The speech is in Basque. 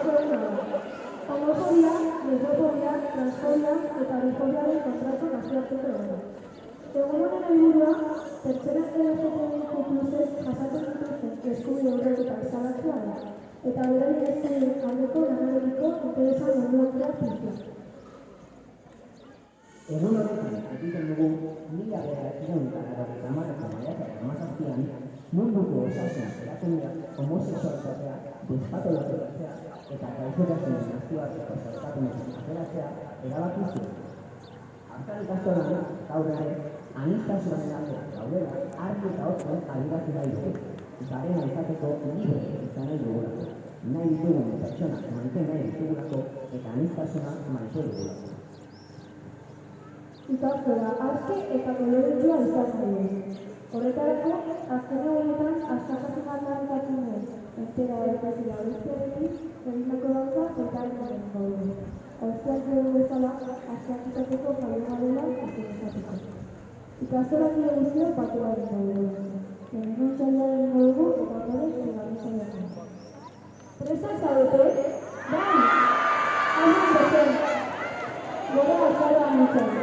aurreko eguna da. Homofobia, lesbofobia, transfobia eta bifobiaren kontrako nazioarteko eguna. Egun honen helburua, pertsona LGBTQ+ek jasaten dituzten eskubide urraketak salatzea da, eta beraien eskubideen aldeko lanabetiko interesa munduatzea piztea. Egun horretan, egiten dugu, 1990ko maiatzaren 17an, munduko osasun erakundeak homosexualitatea despatologizatzea eta gaixotasunen nazioarteko sailkapenetik ateratzea erabaki zuen. Hartan ikastolan, gaur ere, aniztasunaren alde gaudela argi eta ozen adierazi nahi dugu, garena izateko libre izan nahi dugulako, nahi ditugun pertsonak manten nahi ditugulako eta aniztasuna maite dugulako. Ikastola aske eta kolorentsua izan dugu. Horretarako, azken egunetan askatasun aldarrikatzen duen entera errepresila bestearekin egindako gauza elkarrekin dugu. Auziak dugu bezala, askiak izateko jaiogarela izateko. Ikastola nire guztiak batu egin dugu. Lehenengo txaila egin dugu eta ondoren egarri txailatzen. Presa zaudete? Bai! Hainan beten! Gora azara anitzen.